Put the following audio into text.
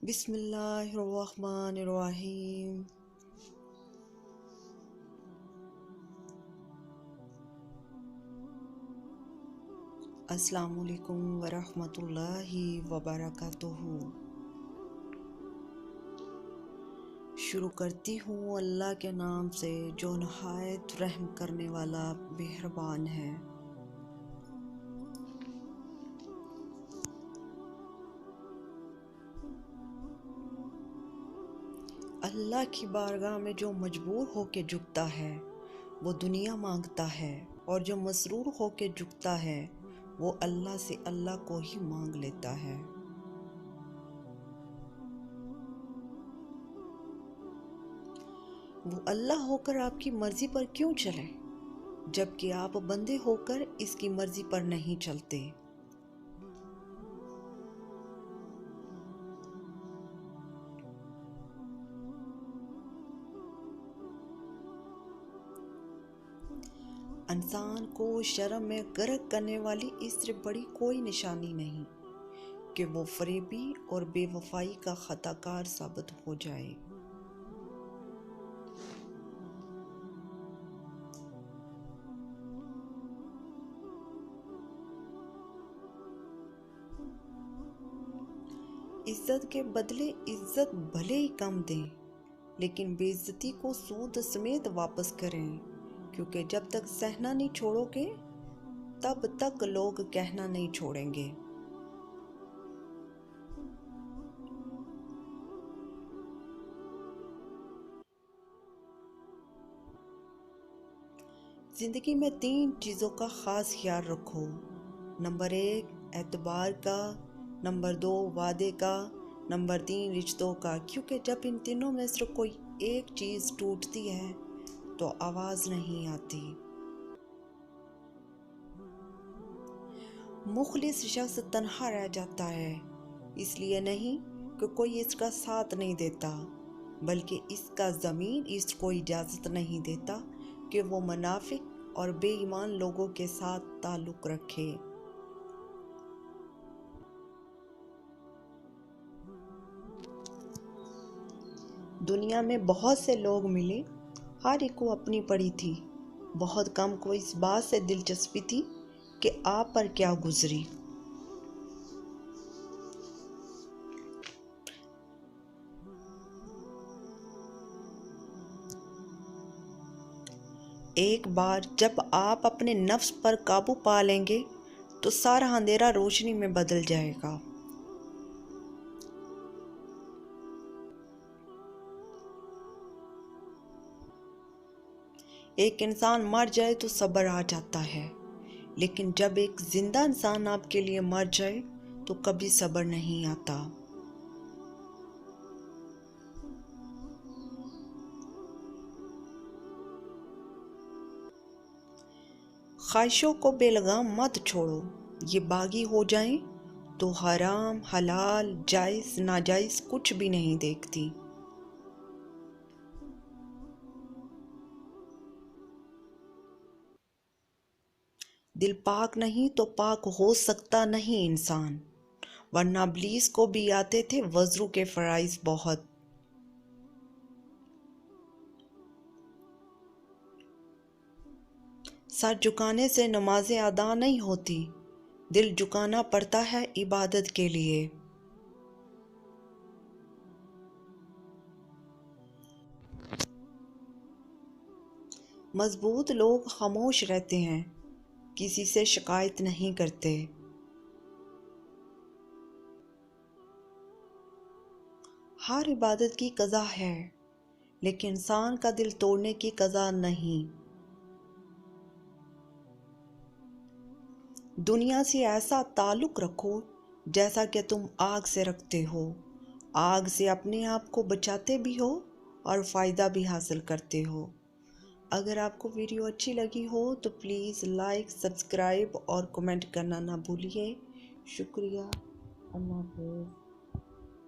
بسم اللہ الرحمن الرحیم۔ السلام علیکم ورحمۃ اللہ وبرکاتہ۔ شروع کرتی ہوں اللہ کے نام سے جو نہایت رحم کرنے والا مہربان ہے۔ اللہ کی بارگاہ میں جو مجبور ہو کے جھکتا ہے وہ دنیا مانگتا ہے، اور جو مسرور ہو کے جھکتا ہے وہ اللہ سے اللہ کو ہی مانگ لیتا ہے۔ وہ اللہ ہو کر آپ کی مرضی پر کیوں چلے جبکہ آپ بندے ہو کر اس کی مرضی پر نہیں چلتے؟ انسان کو شرم میں غرق کرنے والی اس سے بڑی کوئی نشانی نہیں کہ وہ فریبی اور بے وفائی کا خطا کار ثابت ہو جائے۔ عزت کے بدلے عزت بھلے ہی کم دیں، لیکن بے عزتی کو سود سمیت واپس کریں، کیونکہ جب تک سہنا نہیں چھوڑو گے تب تک لوگ کہنا نہیں چھوڑیں گے۔ زندگی میں 3 چیزوں کا خاص خیال رکھو۔ نمبر 1 اعتبار کا، نمبر 2 وعدے کا، نمبر 3 رشتوں کا، کیونکہ جب ان تینوں میں سے کوئی ایک چیز ٹوٹتی ہے تو آواز نہیں آتی۔ مخلص شخص تنہا رہ جاتا ہے، اس لیے نہیں کہ کوئی اس کا ساتھ نہیں دیتا، بلکہ اس کا ضمیر اس کو اجازت نہیں دیتا کہ وہ منافق اور بے ایمان لوگوں کے ساتھ تعلق رکھے۔ دنیا میں بہت سے لوگ ملے، ہر ایک کو اپنی پڑی تھی، بہت کم کو اس بات سے دلچسپی تھی کہ آپ پر کیا گزری۔ ایک بار جب آپ اپنے نفس پر قابو پا لیں گے تو سارا اندھیرا روشنی میں بدل جائے گا۔ ایک انسان مر جائے تو صبر آ جاتا ہے، لیکن جب ایک زندہ انسان آپ کے لیے مر جائے تو کبھی صبر نہیں آتا۔ خواہشوں کو بے لگام مت چھوڑو، یہ باغی ہو جائیں تو حرام، حلال، جائز، ناجائز کچھ بھی نہیں دیکھتی۔ دل پاک نہیں تو پاک ہو سکتا نہیں انسان، ورنہ ابلیس کو بھی آتے تھے وضو کے فرائض بہت۔ سر جھکانے سے نمازیں ادا نہیں ہوتی، دل جھکانا پڑتا ہے عبادت کے لیے۔ مضبوط لوگ خاموش رہتے ہیں، کسی سے شکایت نہیں کرتے۔ ہر عبادت کی قضا ہے، لیکن انسان کا دل توڑنے کی قضا نہیں۔ دنیا سے ایسا تعلق رکھو جیسا کہ تم آگ سے رکھتے ہو، آگ سے اپنے آپ کو بچاتے بھی ہو اور فائدہ بھی حاصل کرتے ہو۔ اگر آپ کو ویڈیو اچھی لگی ہو تو پلیز لائک، سبسکرائب اور کمنٹ کرنا نہ بھولیے۔ شکریہ۔ اللہ حافظ۔